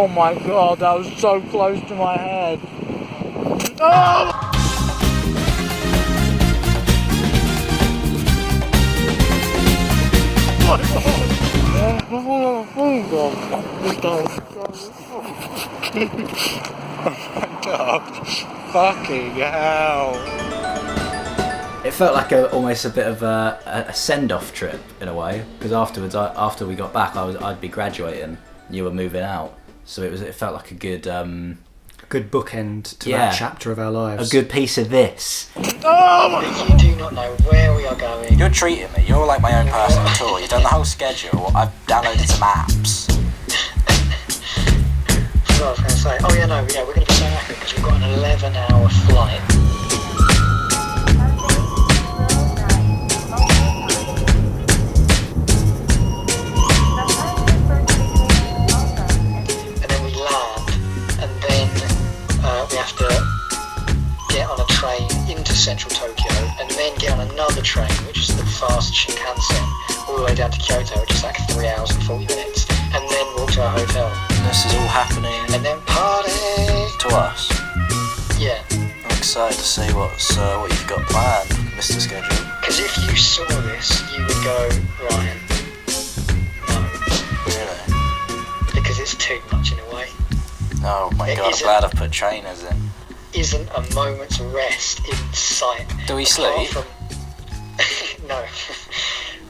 Oh my god, that was so close to my head. Oh! Fucking hell. It felt like almost a bit of a send-off trip in a way, because afterwards, after we got back, I'd be graduating, you were moving out, so it felt like a good bookend to that chapter of our lives. A good piece of this. Oh, you do not know where we are going. You're treating me. You're like my own personal tour. You've done the whole schedule. I've downloaded some apps. So I was going to say, we're going to be so happy because we've got an 11-hour flight. And then we land, and then we have to get on a train into central Tokyo, and then get on another train, which is the fast Shinkansen, all the way down to Kyoto, which is like 3 hours and 40 minutes, and then walk to our hotel. This is all happening. And then party to us. Yeah. I'm excited to see what you've got planned, Mr. Schedule. Because if you saw this, you would go, Ryan, no. Really? Because it's too much in a way. Oh my god, I'm glad I've put trainers in. Isn't a moment's rest in sight. Do we sleep? No.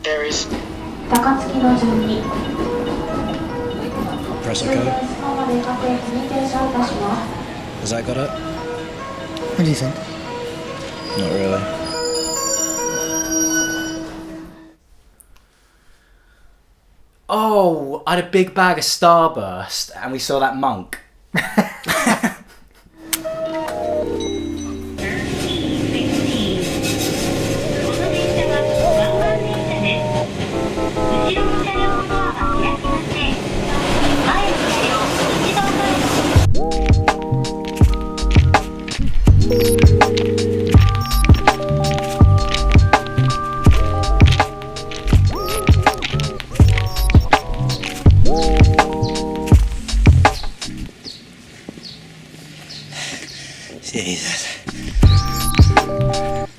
There is... Press OK. Has that got it? What do you think? Not really. Oh, I had a big bag of Starburst and we saw that monk.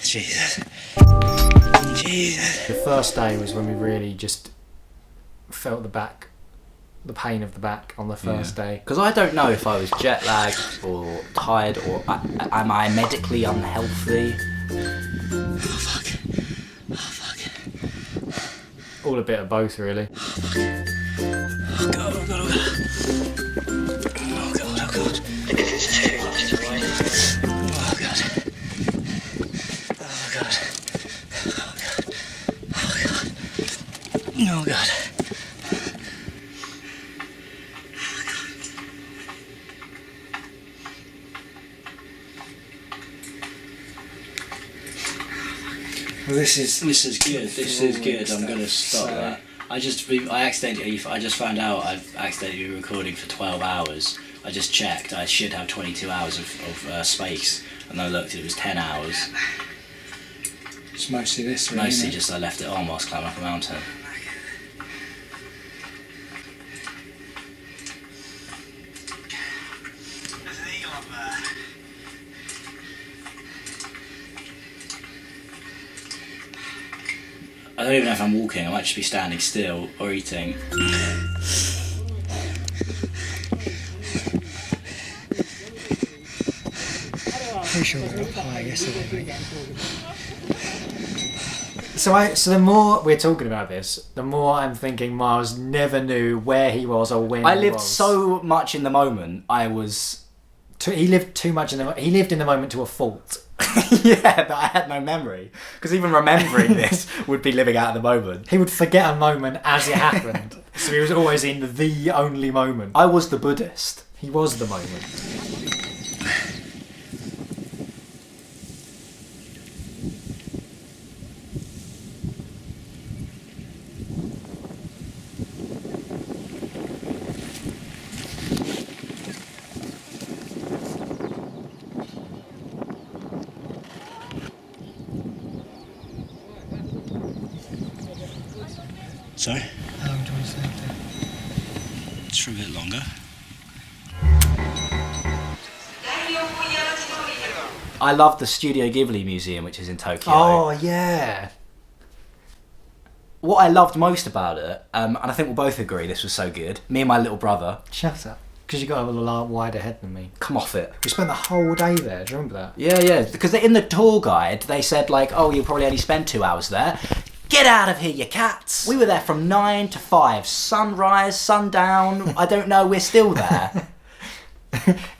Jesus. The first day was when we really just felt the pain of the back on the first day. Because I don't know if I was jet lagged or tired or am I medically unhealthy? Oh fuck. All a bit of both really. Oh god. Because it's too much to wait. Oh god. Oh god. Well, this is good. This is good. I'm gonna stop that. I just found out I've accidentally been recording for 12 hours. I just checked. I should have 22 hours of space, and I looked. It was 10 hours. It's mostly this. Really, mostly just I left it on whilst climbing up a mountain. I don't even know if I'm walking, I might just be standing still or eating. Pretty sure we were up high yesterday, mate. So the more we're talking about this, the more I'm thinking Myles never knew where he was or when I he lived was. so much in the moment, He lived too much in he lived in the moment to a fault. yeah, that I had no memory. Because even remembering this would be living out of the moment. He would forget a moment as it happened. So he was always in the only moment. I was the Buddhist. He was the moment. Sorry? How long do you want to stay there? Just for a bit longer. I love the Studio Ghibli Museum, which is in Tokyo. Oh, yeah. What I loved most about it, and I think we'll both agree this was so good, me and my little brother. Shut up. Because you got a lot wider head than me. Come off it. We spent the whole day there. Do you remember that? Yeah. Because in the tour guide, they said, like, oh, you'll probably only spend 2 hours there. Get out of here, you cats. We were there from 9 to 5. Sunrise, sundown. I don't know, we're still there.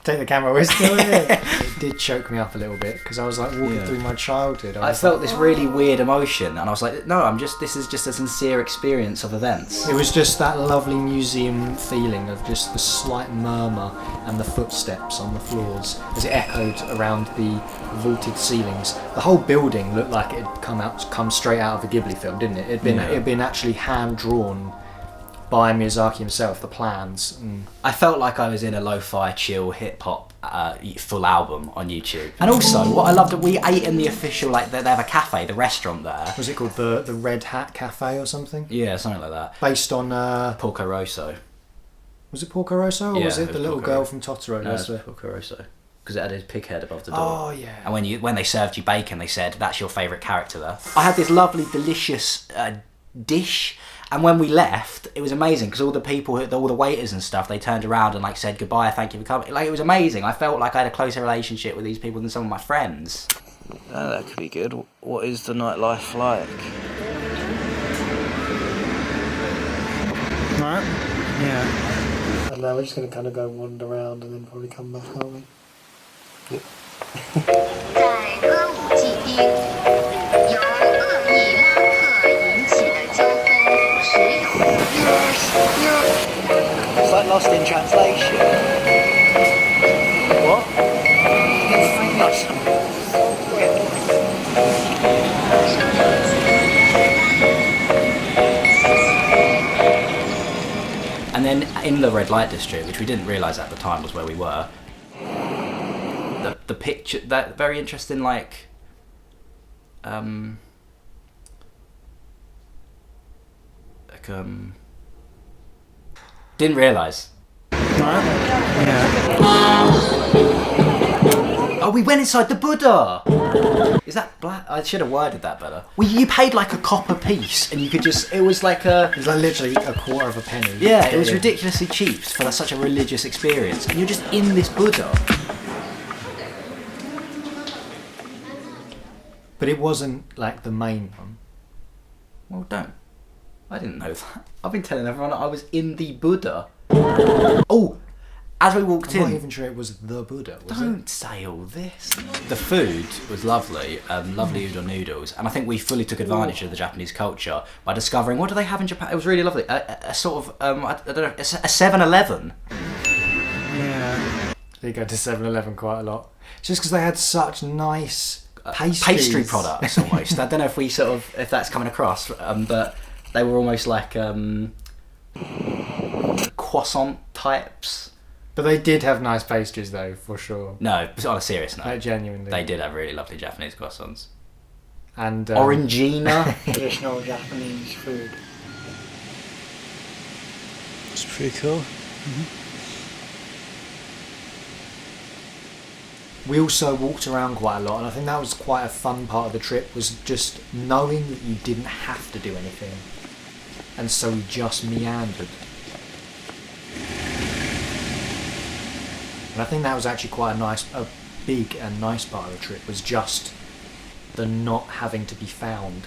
Take the camera, we're still here. It did choke me up a little bit because I was like walking through my childhood. I felt this really weird emotion, and I was like, no, this is just a sincere experience of events. It was just that lovely museum feeling of just the slight murmur and the footsteps on the floors as it echoed around the vaulted ceilings. The whole building looked like it had come straight out of a Ghibli film, didn't it? It had been actually hand drawn by Miyazaki himself, the plans. I felt like I was in a lo-fi chill hip-hop full album on YouTube. And also, what I loved, we ate in the official, like, they have a cafe, the restaurant there. Was it called the Red Hat Cafe or something? Yeah, something like that. Based on... Porco Rosso. Was it Porco Rosso, or was it the little Porco girl from Totoro? No, it was Porco Rosso. Because it had his pig head above the door. Oh, yeah. And when they served you bacon, they said, that's your favourite character there. I had this lovely, delicious dish. And when we left, it was amazing because all the people, all the waiters and stuff, they turned around and like said goodbye, thank you for coming. Like, it was amazing. I felt like I had a closer relationship with these people than some of my friends. Oh, that could be good. What is the nightlife like? Right? Yeah. And now we're just going to kind of go wander around and then probably come back, aren't we? Yep. 在歌舞伎町，由恶意拉客引起的纠纷时有。 It's like Lost in Translation. What? And then in the red light district, which we didn't realise at the time was where we were, the picture, that very interesting, like, didn't realise. Yeah. Oh, we went inside the Buddha! Is that black? I should have worded that better. Well, you paid like a copper piece and you could just, it was like It was like literally a quarter of a penny. yeah, it was ridiculously cheap for such a religious experience. And you're just in this Buddha. But it wasn't like the main one. Well, don't. I didn't know that. I've been telling everyone I was in the Buddha. Oh, as we walked I'm in... not even sure it was the Buddha, was Don't say all this. The food was lovely, lovely udon noodles, and I think we fully took advantage of the Japanese culture by discovering, what do they have in Japan? It was really lovely. A sort of, I don't know, a 7-Eleven. Yeah. They go to 7-Eleven quite a lot. Just because they had such nice pastry products, almost. I don't know if we sort of, if that's coming across, but they were almost like croissant types. But they did have nice pastries though, for sure. No, on a serious note. Like, genuinely. They did have really lovely Japanese croissants. And Orangina. Traditional Japanese food. It's pretty cool. we also walked around quite a lot, and I think that was quite a fun part of the trip, was just knowing that you didn't have to do anything. And so we just meandered. And I think that was actually quite a big and nice part of the trip, was just the not having to be found.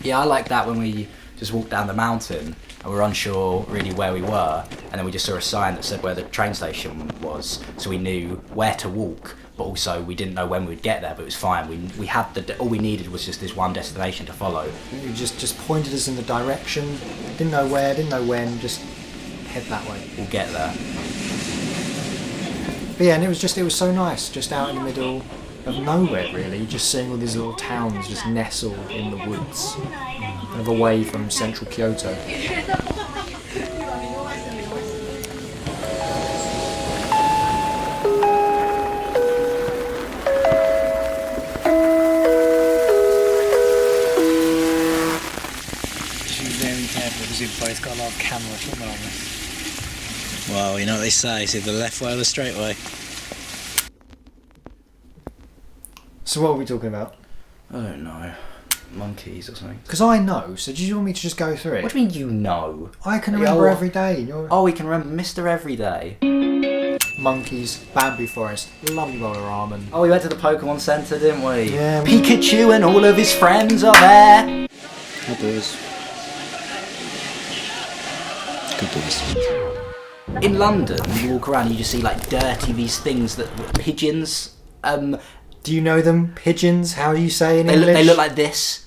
Yeah, I like that when we just walked down the mountain and we were unsure really where we were, and then we just saw a sign that said where the train station was, so we knew where to walk, but also we didn't know when we'd get there, but it was fine. We had all we needed was just this one destination to follow. You just pointed us in the direction, didn't know where, didn't know when, just head that way. We'll get there. But yeah, and it was so nice, just out in the middle of nowhere really, just seeing all these little towns just nestled in the woods, kind of away from central Kyoto. Because you've both got a lot of camera equipment on this. Well, you know what they say, it's either the left way or the straight way. So what are we talking about? I don't know. Monkeys or something. Because I know, so do you want me to just go through it? What do you mean you know? I can remember every day. Oh, we can remember Mr. Everyday. Monkeys, bamboo forest, lovely bowl of ramen. Oh, we went to the Pokemon Center, didn't we? Yeah. Pikachu and all of his friends are there. Good boys. Good boys. In London, you walk around and you just see like these things that pigeons. Do you know them? Pigeons? How do you say in They English? look like this.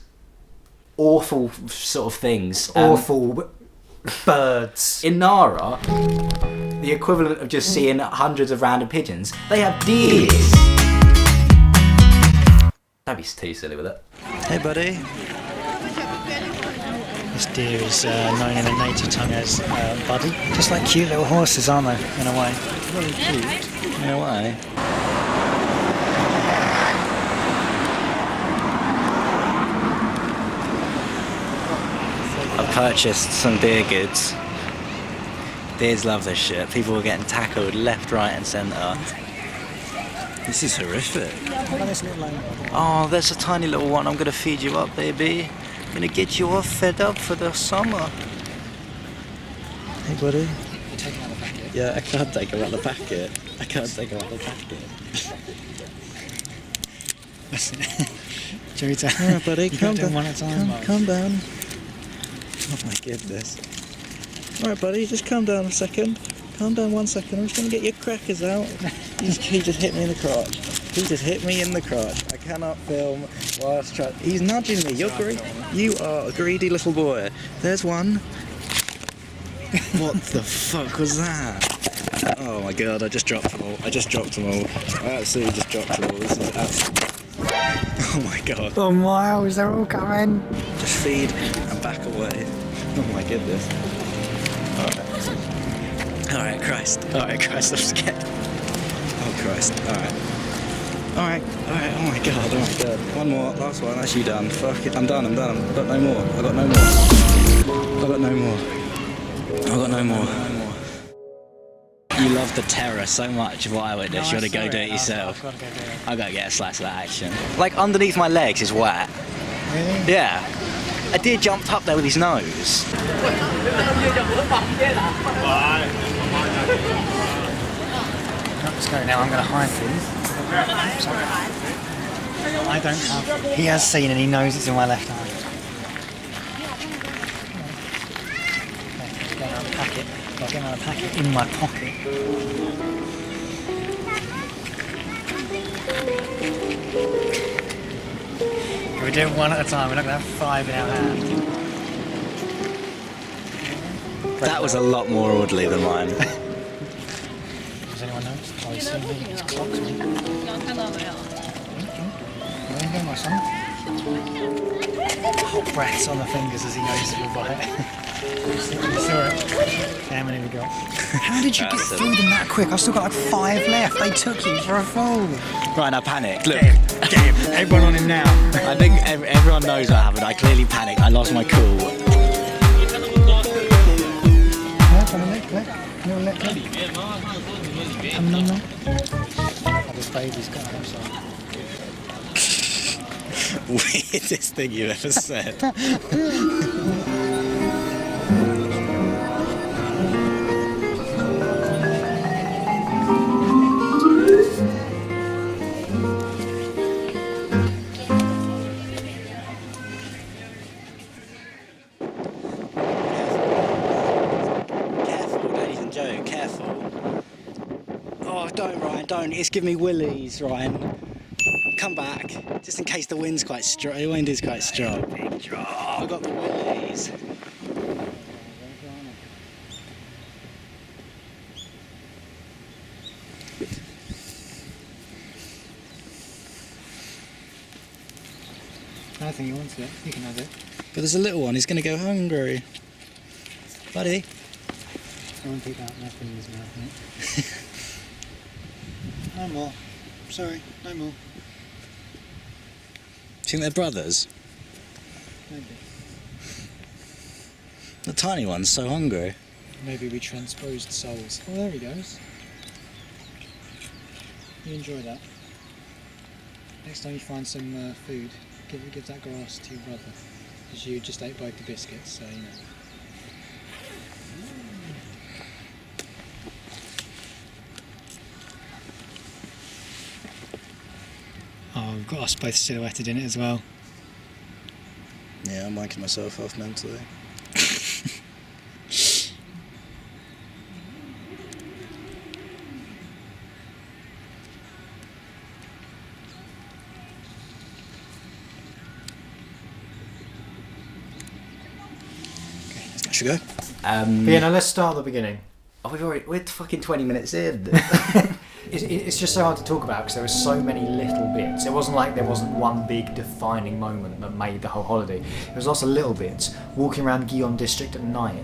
Awful sort of things. Awful birds. In Nara, the equivalent of just seeing hundreds of random pigeons, they have deers. Don't be too silly with it. Hey, buddy. This deer is known in the native tongue as Buddy. Just like cute little horses, aren't they, in a way? Very cute. In a way. I purchased some deer goods. Deers love this shit. People were getting tackled left, right and centre. This is horrific. Oh, there's a tiny little one. I'm going to feed you up, baby. I'm going to get you all fed up for the summer. Hey, buddy. Yeah, I can't take him out the packet. I can't take him out the packet. Yeah, buddy, calm down. One at a time, Calm down. Oh my goodness. Alright, buddy, just calm down a second. Calm down 1 second. I'm just going to get your crackers out. He just hit me in the crotch. He just hit me in the crotch. I cannot film whilst trying. He's nudging me. You're greedy. You are a greedy little boy. There's one. What the fuck was that? Oh my god, I just dropped them all. I absolutely just dropped them all. This is absolutely... Oh my god. Oh, Myles, they're all coming. Just feed and back away. Oh my goodness. Alright, Christ, I'm scared. Oh Christ, alright, oh my god. One more, last one, that's you done. Fuck it, I'm done. I've got no more. You love the terror so much of what I witnessed, you want to go do it yourself. I've got to get a slice of that action. Like underneath my legs is wet. Really? Yeah. A deer jumped up there with his nose. Let's go now. I'm going to hide these. I don't have. He has seen and he knows it's in my left eye. Okay, I'll get another packet in my pocket. We're doing one at a time. We're not going to have 5 in our hand. That was a lot more orderly than mine. Does anyone notice? Oh, he's seen me. He's clocked me. There you go, my son. Hot breaths on the fingers as he goes through by it. You saw it. How many we got? How did you get through them that quick? I've still got like 5 left. They took you for a fool. Right, now panic. Look. Get him. Everyone on him now. I think everyone knows what happened. I clearly panicked. I lost my cool. This baby's got him, so. Weirdest thing you've ever said. Don't. It's giving me willies, Ryan. Come back, just in case the wind's quite strong. The wind is quite strong. Big drop. I got the willies. I don't think he wants it. You can have it. But there's a little one. He's going to go hungry. Buddy. I won't pick that nothing in his mouth, mate. No more. Sorry, no more. Do you think they're brothers? Maybe. The tiny one's so hungry. Maybe we transposed souls. Oh, there he goes. You enjoy that. Next time you find some food, give that grass to your brother, because you just ate both the biscuits, so you know. Oh, we've got us both silhouetted in it as well. Yeah, I'm wanking myself off mentally. Should we go? But yeah, now let's start at the beginning. Oh, we're fucking 20 minutes in. It's just so hard to talk about because there were so many little bits. It wasn't like there wasn't one big defining moment that made the whole holiday. There was lots of little bits. Walking around Guillaume district at night,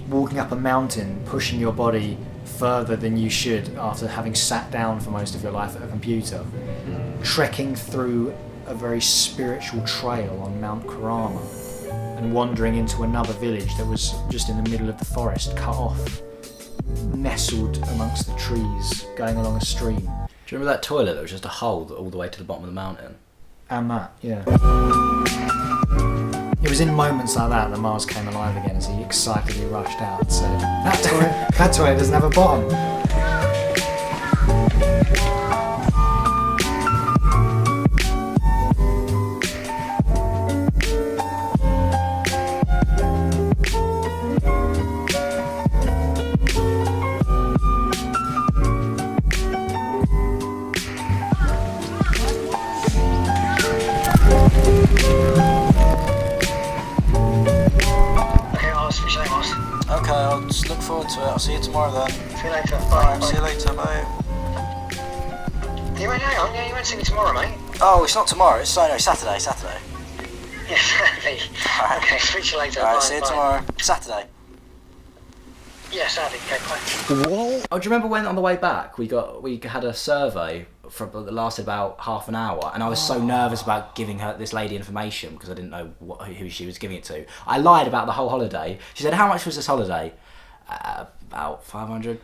walking up a mountain, pushing your body further than you should after having sat down for most of your life at a computer, trekking through a very spiritual trail on Mount Karama, and wandering into another village that was just in the middle of the forest, cut off, nestled amongst the trees, going along a stream. Do you remember that toilet that was just a hole all the way to the bottom of the mountain? And that, yeah. It was in moments like that Myles came alive again as he excitedly rushed out and said, that toilet doesn't have a bottom. Okay, I'll just look forward to it. I'll see you tomorrow then. See you later. Alright, see you later, mate. You won't hang on, yeah, you won't see me tomorrow, mate. Oh, it's not tomorrow, it's Saturday. Yeah, Saturday. Alright. Okay, speak to you later. Alright, Bye, see you bye. tomorrow. Saturday. Yeah, Saturday. Okay, bye. What? Oh, do you remember when on the way back we had a survey that lasted about half an hour, and I was so nervous about giving this lady information because I didn't know who she was giving it to. I lied about the whole holiday. She said, "How much was this holiday?" About 500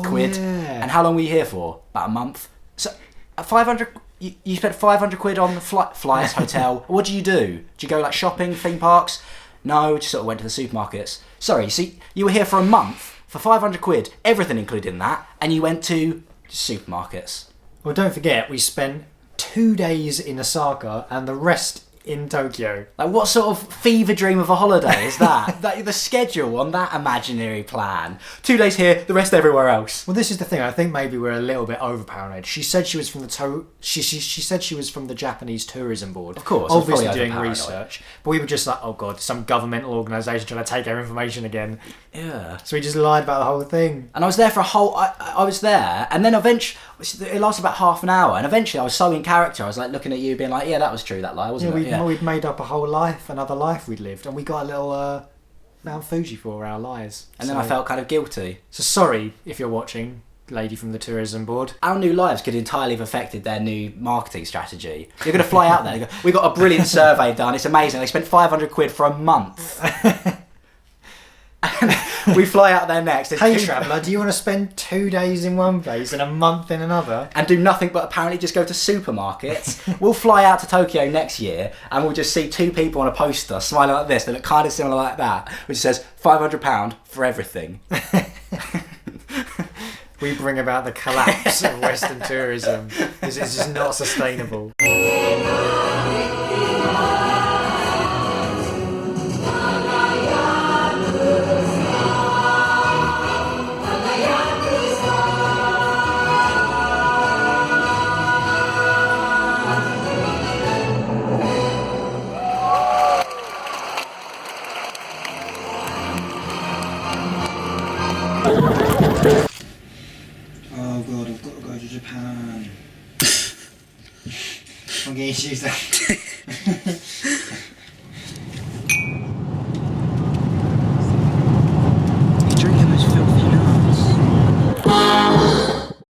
quid. Yeah. And how long were you here for? About a month. So 500. You spent 500 quid on flights, hotel. What do? Do you go like shopping, theme parks? No, just sort of went to the supermarkets. Sorry, see, you were here for a month for 500 quid, everything included in that, and you went to supermarkets. Well, don't forget, we spent 2 days in Osaka and the rest in Tokyo. Like, what sort of fever dream of a holiday is that? The schedule on that imaginary plan. 2 days here, the rest everywhere else. Well, this is the thing. I think maybe we're a little bit over paranoid. She said she was from the she said she was from the Japanese tourism board. Of course, obviously probably doing over-paranoid. research. But we were just like, oh god, some governmental organisation trying to take our information again. Yeah. So we just lied about the whole thing. And I was there for a whole... I was there, and then eventually... It lasted about half an hour, and eventually I was so in character, I was like looking at you being like, yeah, that was true, that lie, wasn't it? Yeah, we'd made up a whole life, another life we'd lived, and we got a little Mount Fuji for our lies. And then I felt kind of guilty. So sorry if you're watching, lady from the tourism board. Our new lives could entirely have affected their new marketing strategy. You're going to fly out there, and go, we got a brilliant survey done, it's amazing, they spent 500 quid for a month. We fly out there next. Hey traveller, do you want to spend 2 days in one place and a month in another? And do nothing but apparently just go to supermarkets. We'll fly out to Tokyo next year and we'll just see two people on a poster smiling like this that look kind of similar like that, which says £500 for everything. We bring about the collapse of Western tourism. This is just not sustainable. Oh god, I've got to go to Japan. I'm getting shoes out.